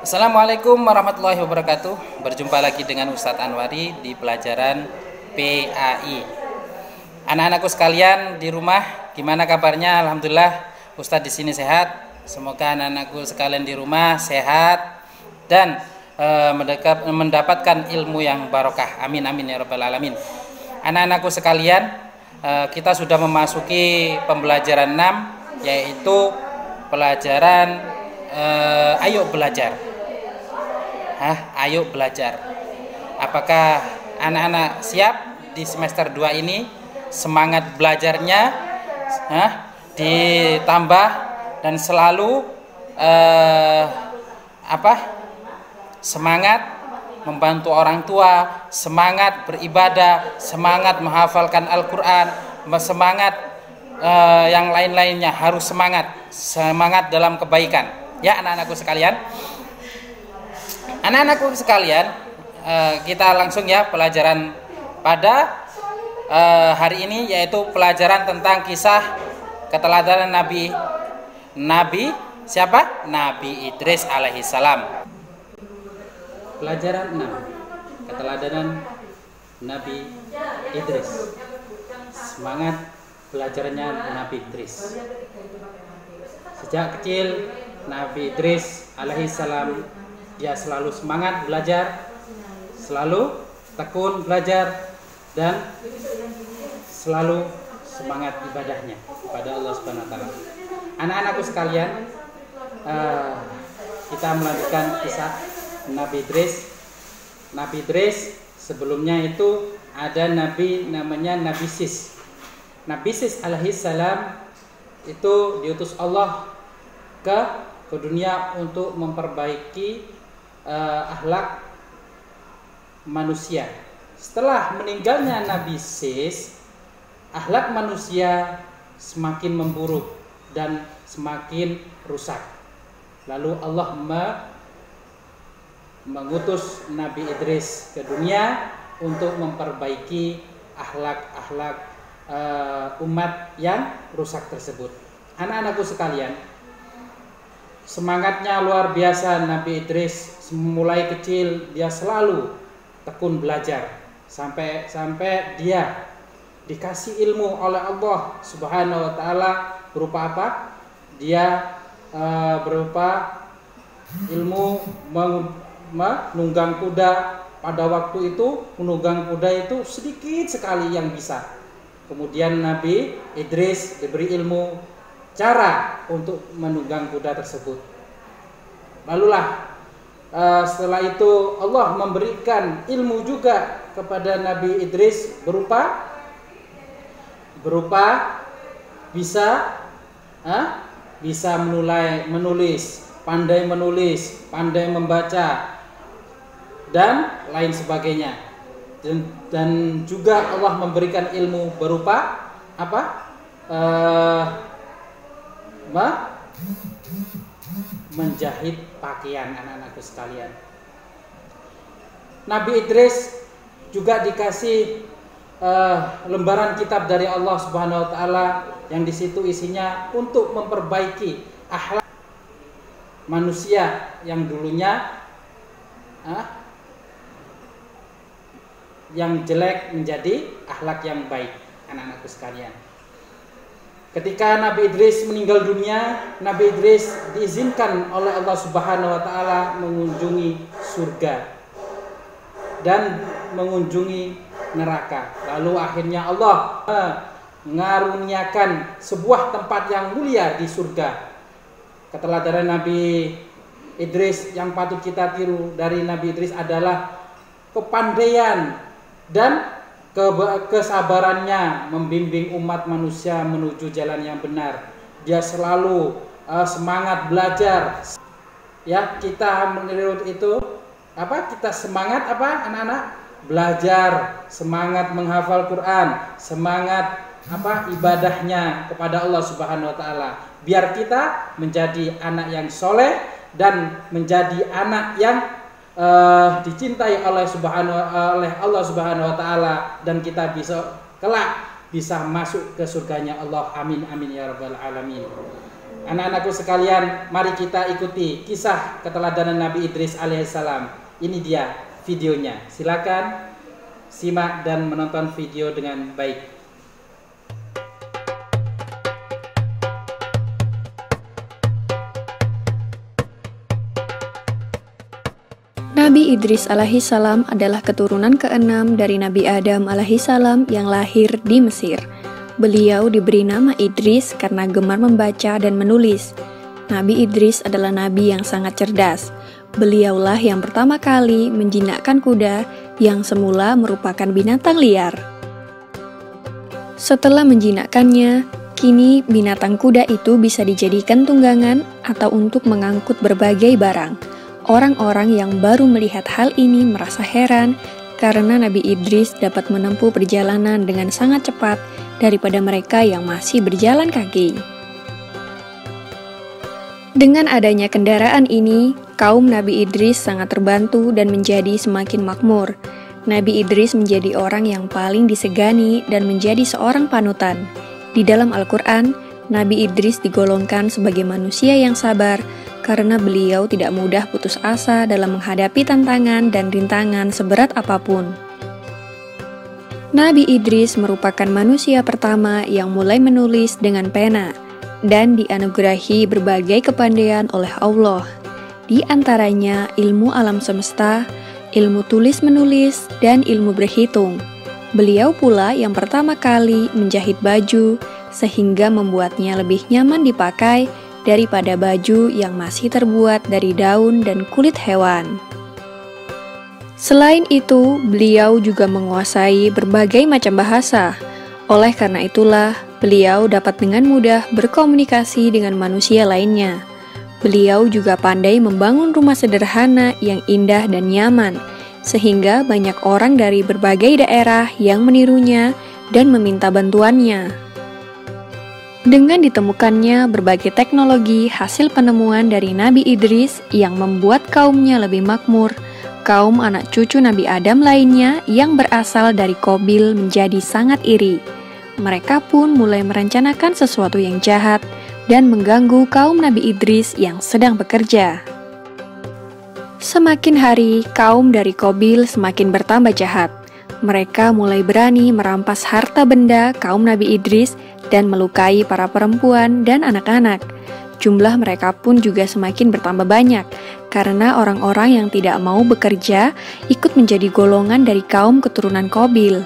Assalamualaikum warahmatullahi wabarakatuh. Berjumpa lagi dengan Ustadz Anwari di pelajaran PAI. Anak-anakku sekalian di rumah, gimana kabarnya? Alhamdulillah, Ustadz di sini sehat. Semoga anak-anakku sekalian di rumah sehat dan mendapatkan ilmu yang barokah. Amin amin ya rabbal alamin. Anak-anakku sekalian, kita sudah memasuki pembelajaran 6, yaitu pelajaran ayo belajar. Ayo belajar. Apakah anak-anak siap di semester 2 ini? Semangat belajarnya ditambah dan selalu semangat membantu orang tua, semangat beribadah, semangat menghafalkan Al-Quran, semangat yang lain-lainnya, harus semangat dalam kebaikan. Ya anak-anakku sekalian. Anak-anakku sekalian, kita langsung ya pelajaran pada hari ini, yaitu pelajaran tentang kisah keteladanan Nabi siapa? Nabi Idris alaihissalam. Pelajaran 6, keteladanan Nabi Idris. Semangat belajarnya Nabi Idris. Sejak kecil Nabi Idris alaihissalam dia selalu semangat belajar, selalu tekun belajar, dan selalu semangat ibadahnya kepada Allah Subhanahu wa taala. Anak-anakku sekalian, kita melanjutkan kisah Nabi Idris. Nabi Idris sebelumnya itu ada nabi namanya Nabi Sis. Nabi Sis alaihissalam itu diutus Allah ke dunia untuk memperbaiki akhlak manusia. Setelah meninggalnya Nabi Sis, akhlak manusia semakin memburuk dan semakin rusak. Lalu Allah mengutus Nabi Idris ke dunia untuk memperbaiki akhlak-akhlak umat yang rusak tersebut. Anak-anakku sekalian, semangatnya luar biasa Nabi Idris. Mulai kecil dia selalu tekun belajar sampai dia dikasih ilmu oleh Allah Subhanahu wa taala. Berupa apa? Dia berupa ilmu menunggang kuda. Pada waktu itu menunggang kuda itu sedikit sekali yang bisa. Kemudian Nabi Idris diberi ilmu cara untuk menunggang kuda tersebut. Lalulah setelah itu Allah memberikan ilmu juga kepada Nabi Idris berupa bisa menulis, pandai membaca dan lain sebagainya. Dan juga Allah memberikan ilmu berupa menjahit pakaian. Anak-anakku sekalian, Nabi Idris juga dikasih lembaran kitab dari Allah Subhanahu wa taala yang di situ isinya untuk memperbaiki akhlak manusia yang dulunya yang jelek menjadi akhlak yang baik. Anak-anakku sekalian, ketika Nabi Idris meninggal dunia, Nabi Idris diizinkan oleh Allah Subhanahu wa taala mengunjungi surga dan mengunjungi neraka. Lalu akhirnya Allah mengaruniakan sebuah tempat yang mulia di surga. Keteladanan Nabi Idris yang patut kita tiru dari Nabi Idris adalah kepandaian dan kesabarannya membimbing umat manusia menuju jalan yang benar. Dia selalu semangat belajar. Ya, kita meniru itu kita semangat anak-anak? Belajar, semangat menghafal Quran, semangat ibadahnya kepada Allah Subhanahu wa taala. Biar kita menjadi anak yang soleh dan menjadi anak yang dicintai oleh Allah Subhanahu wa taala, dan kita bisa kelak bisa masuk ke surganya Allah. Amin amin ya rabbal alamin. Anak-anakku sekalian, mari kita ikuti kisah keteladanan Nabi Idris alaihissalam. Ini dia videonya. Silakan simak dan menonton video dengan baik. Nabi Idris alaihissalam adalah keturunan keenam dari Nabi Adam alaihissalam yang lahir di Mesir. Beliau diberi nama Idris karena gemar membaca dan menulis. Nabi Idris adalah nabi yang sangat cerdas. Beliaulah yang pertama kali menjinakkan kuda yang semula merupakan binatang liar. Setelah menjinakkannya, kini binatang kuda itu bisa dijadikan tunggangan atau untuk mengangkut berbagai barang. Orang-orang yang baru melihat hal ini merasa heran karena Nabi Idris dapat menempuh perjalanan dengan sangat cepat daripada mereka yang masih berjalan kaki. Dengan adanya kendaraan ini, kaum Nabi Idris sangat terbantu dan menjadi semakin makmur. Nabi Idris menjadi orang yang paling disegani dan menjadi seorang panutan. Di dalam Al-Quran, Nabi Idris digolongkan sebagai manusia yang sabar karena beliau tidak mudah putus asa dalam menghadapi tantangan dan rintangan seberat apapun. Nabi Idris merupakan manusia pertama yang mulai menulis dengan pena dan dianugerahi berbagai kepandaian oleh Allah. Di antaranya ilmu alam semesta, ilmu tulis-menulis, dan ilmu berhitung. Beliau pula yang pertama kali menjahit baju sehingga membuatnya lebih nyaman dipakai daripada baju yang masih terbuat dari daun dan kulit hewan. Selain itu, beliau juga menguasai berbagai macam bahasa. Oleh karena itulah, beliau dapat dengan mudah berkomunikasi dengan manusia lainnya. Beliau juga pandai membangun rumah sederhana yang indah dan nyaman, sehingga banyak orang dari berbagai daerah yang menirunya dan meminta bantuannya. Dengan ditemukannya berbagai teknologi hasil penemuan dari Nabi Idris yang membuat kaumnya lebih makmur, kaum anak cucu Nabi Adam lainnya yang berasal dari Qabil menjadi sangat iri. Mereka pun mulai merencanakan sesuatu yang jahat dan mengganggu kaum Nabi Idris yang sedang bekerja. Semakin hari, kaum dari Qabil semakin bertambah jahat. Mereka mulai berani merampas harta benda kaum Nabi Idris dan melukai para perempuan dan anak-anak. Jumlah mereka pun juga semakin bertambah banyak, karena orang-orang yang tidak mau bekerja ikut menjadi golongan dari kaum keturunan Qabil.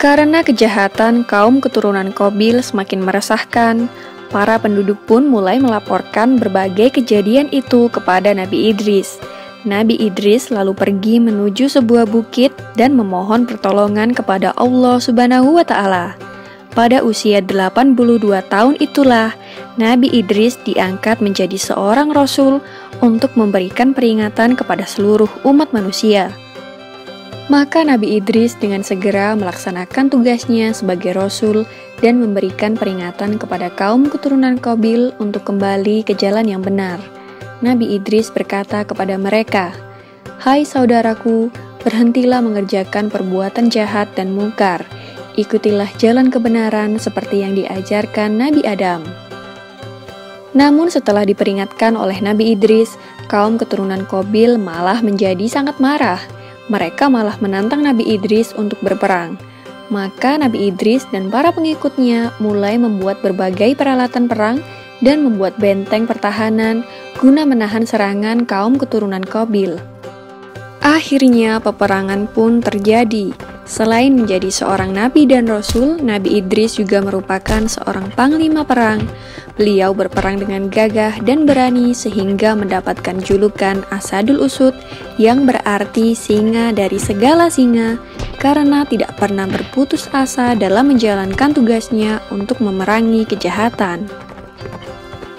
Karena kejahatan kaum keturunan Qabil semakin meresahkan, para penduduk pun mulai melaporkan berbagai kejadian itu kepada Nabi Idris. Nabi Idris lalu pergi menuju sebuah bukit dan memohon pertolongan kepada Allah Subhanahu wa Ta'ala. Pada usia 82 tahun itulah, Nabi Idris diangkat menjadi seorang rasul untuk memberikan peringatan kepada seluruh umat manusia. Maka Nabi Idris dengan segera melaksanakan tugasnya sebagai rasul dan memberikan peringatan kepada kaum keturunan Qabil untuk kembali ke jalan yang benar. Nabi Idris berkata kepada mereka, "Hai saudaraku, berhentilah mengerjakan perbuatan jahat dan mungkar. Ikutilah jalan kebenaran seperti yang diajarkan Nabi Adam." Namun setelah diperingatkan oleh Nabi Idris, kaum keturunan Qabil malah menjadi sangat marah. Mereka malah menantang Nabi Idris untuk berperang. Maka Nabi Idris dan para pengikutnya mulai membuat berbagai peralatan perang dan membuat benteng pertahanan guna menahan serangan kaum keturunan Qabil. Akhirnya peperangan pun terjadi. Selain menjadi seorang nabi dan rasul, Nabi Idris juga merupakan seorang panglima perang. Beliau berperang dengan gagah dan berani sehingga mendapatkan julukan Asadul Usud yang berarti singa dari segala singa karena tidak pernah berputus asa dalam menjalankan tugasnya untuk memerangi kejahatan.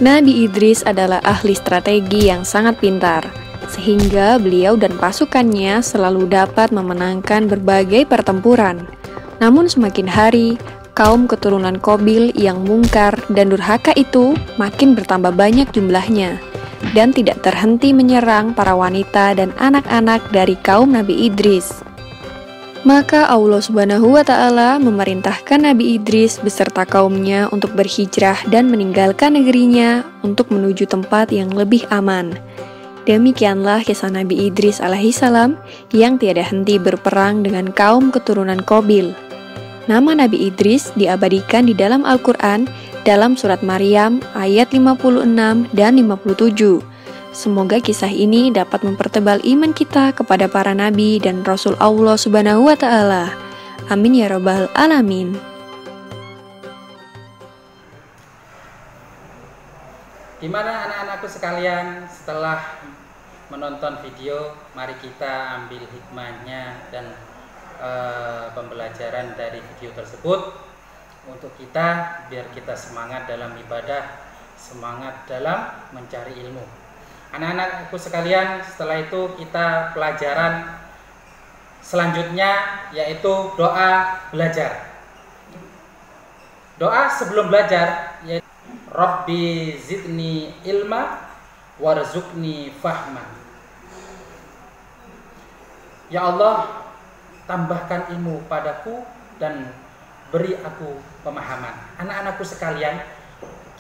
Nabi Idris adalah ahli strategi yang sangat pintar, sehingga beliau dan pasukannya selalu dapat memenangkan berbagai pertempuran. Namun semakin hari, kaum keturunan Qabil yang mungkar dan durhaka itu makin bertambah banyak jumlahnya, dan tidak terhenti menyerang para wanita dan anak-anak dari kaum Nabi Idris. Maka Allah Subhanahu wa Ta'ala memerintahkan Nabi Idris beserta kaumnya untuk berhijrah dan meninggalkan negerinya untuk menuju tempat yang lebih aman. Demikianlah kisah Nabi Idris alaihissalam yang tiada henti berperang dengan kaum keturunan Qabil. Nama Nabi Idris diabadikan di dalam Al-Quran dalam surat Maryam ayat 56 dan 57. Semoga kisah ini dapat mempertebal iman kita kepada para nabi dan rasul Allah Subhanahu wa Ta'ala. Amin ya rabbal alamin. Gimana anak-anakku sekalian, setelah menonton video, mari kita ambil hikmahnya dan pembelajaran dari video tersebut untuk kita, biar kita semangat dalam ibadah, semangat dalam mencari ilmu. Anak-anakku sekalian, setelah itu kita pelajaran selanjutnya yaitu doa belajar. Doa sebelum belajar yaitu Rabbi zidni ilma warzuqni fahman. Ya Allah, tambahkan ilmu padaku dan beri aku pemahaman. Anak-anakku sekalian,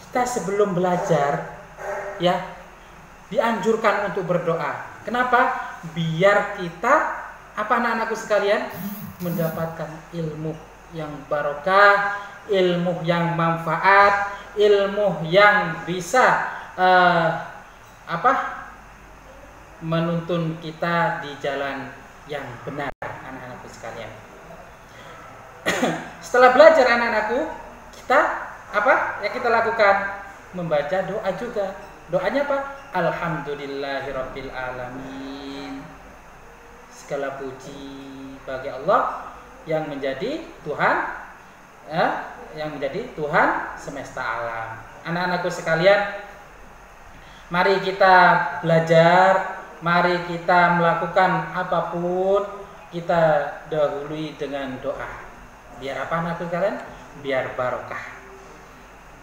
kita sebelum belajar ya dianjurkan untuk berdoa. Kenapa? Biar kita, apa anak-anakku sekalian, mendapatkan ilmu yang barokah, ilmu yang manfaat, ilmu yang bisa menuntun kita di jalan yang benar, anak-anakku sekalian. Setelah belajar anak-anakku, kita apa yang kita lakukan? Membaca doa juga. Doanya apa? Alhamdulillahirabbil alamin. Segala puji bagi Allah yang menjadi Tuhan, yang menjadi Tuhan semesta alam. Anak-anakku sekalian, mari kita belajar, mari kita melakukan apapun, kita dahului dengan doa. Biar apa anak-anakku sekalian? Biar barokah.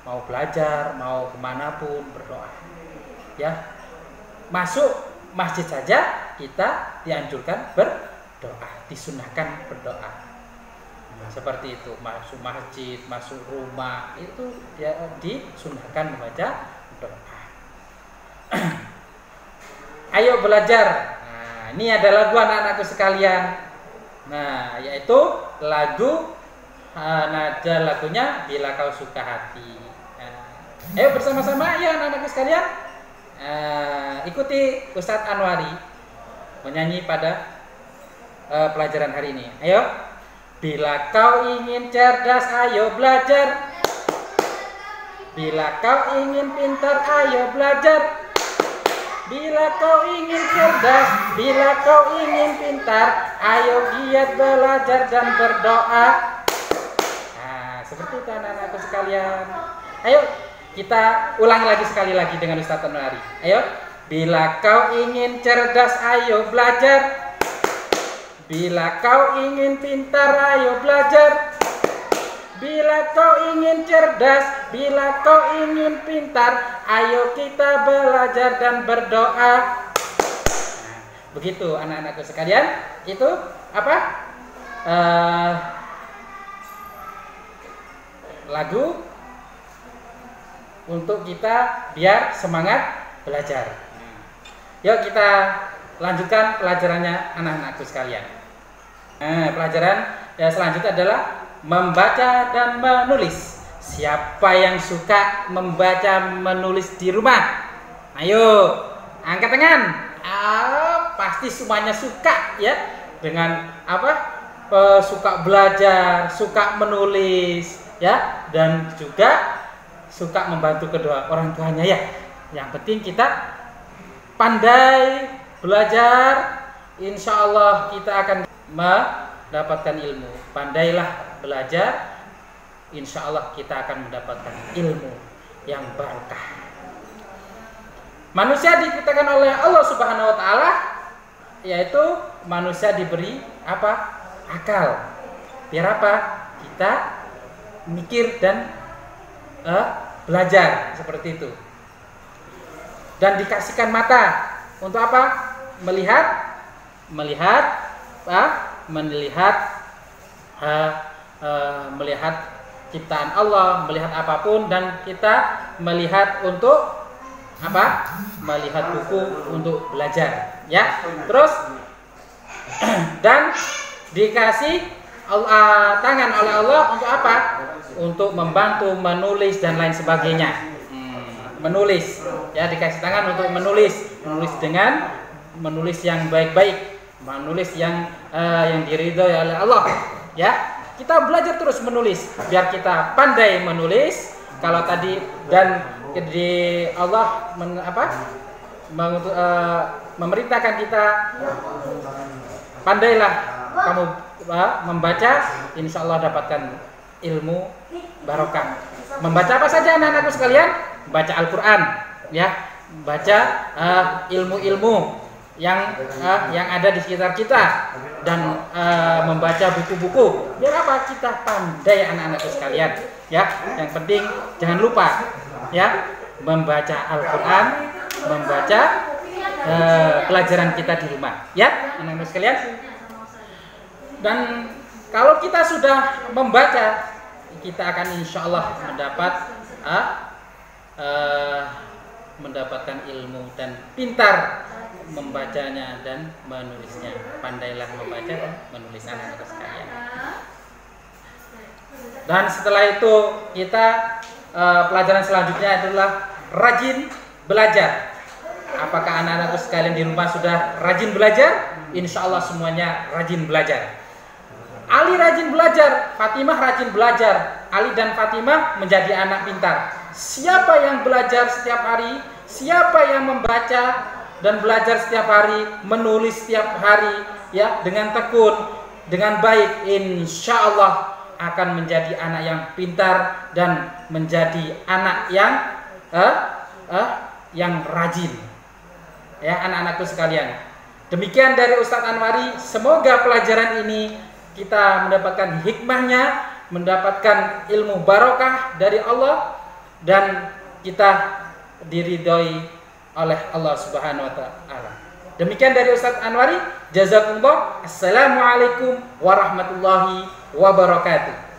Mau belajar, mau kemanapun berdoa. Ya, masuk masjid saja kita dianjurkan berdoa, disunahkan berdoa. Nah, seperti itu, masuk masjid, masuk rumah itu ya disunahkan membaca doa. Ayo belajar. Nah, ini ada lagu anak-anakku sekalian. Nah, yaitu lagu nada lagunya Bila Kau Suka Hati. Nah, ayo bersama-sama ya anak-anakku sekalian. Ikuti Ustadz Anwari menyanyi pada pelajaran hari ini. Ayo. Bila kau ingin cerdas, ayo belajar. Bila kau ingin pintar, ayo belajar. Bila kau ingin cerdas, bila kau ingin pintar, ayo giat belajar dan berdoa. Nah, seperti itu anak-anakku sekalian. Ayo kita ulangi lagi sekali lagi dengan Ustadz Anwari. Ayo. Bila kau ingin cerdas, ayo belajar. Bila kau ingin pintar, ayo belajar. Bila kau ingin cerdas, bila kau ingin pintar, ayo kita belajar dan berdoa. Nah, begitu anak-anakku sekalian. Itu apa? Lagu untuk kita biar semangat belajar. Yuk kita lanjutkan pelajarannya anak-anakku sekalian. Nah, pelajaran yang selanjutnya adalah membaca dan menulis. Siapa yang suka membaca menulis di rumah? Ayo, angkat tangan. Pasti semuanya suka ya dengan apa? Suka belajar, suka menulis ya, dan juga suka membantu kedua orang tuanya ya. Yang penting kita pandai belajar, insya Allah kita akan mendapatkan ilmu. Pandailah belajar, insya Allah kita akan mendapatkan ilmu yang barokah. Manusia diciptakan oleh Allah Subhanahu wa Ta'ala, yaitu manusia diberi apa? Akal. Biar apa? Kita mikir dan belajar seperti itu. Dan dikasihkan mata untuk apa? Melihat melihat ciptaan Allah, melihat apapun, dan kita melihat untuk apa? Melihat buku untuk belajar, ya. Terus dan dikasih tangan oleh Allah untuk apa? Untuk membantu menulis dan lain sebagainya. Menulis, ya, dikasih tangan untuk menulis dengan menulis yang baik-baik, menulis yang diridhoi oleh Allah, ya. Kita belajar terus menulis biar kita pandai menulis. Kalau tadi dan di Allah memerintahkan kita, pandailah kamu membaca, insya Allah dapatkan ilmu barokah. Membaca apa saja anak-anakku sekalian? Baca Al-Quran, ya, baca ilmu-ilmu yang ada di sekitar kita, dan membaca buku-buku. Biar apa? Kita pandai anak-anakku sekalian, ya. Yang penting jangan lupa, ya, membaca Al-Quran, membaca pelajaran kita di rumah, ya, anak-anak sekalian. Dan kalau kita sudah membaca, kita akan insya Allah mendapatkan ilmu dan pintar membacanya dan menulisnya. Pandailah membaca dan menulis anak-anak sekalian. Dan setelah itu kita pelajaran selanjutnya adalah rajin belajar. Apakah anak-anakku sekalian di rumah sudah rajin belajar? Insya Allah semuanya rajin belajar. Ali rajin belajar, Fatimah rajin belajar. Ali dan Fatimah menjadi anak pintar. Siapa yang belajar setiap hari, siapa yang membaca dan belajar setiap hari, menulis setiap hari, ya, dengan tekun, dengan baik, insya Allah akan menjadi anak yang pintar dan menjadi anak yang rajin, ya, anak-anakku sekalian. Demikian dari Ustadz Anwari. Semoga pelajaran ini kita mendapatkan hikmahnya, mendapatkan ilmu barokah dari Allah, dan kita diridhoi oleh Allah Subhanahu wa taala. Demikian dari Ustadz Anwari. Jazakumullah. Assalamualaikum warahmatullahi wabarakatuh.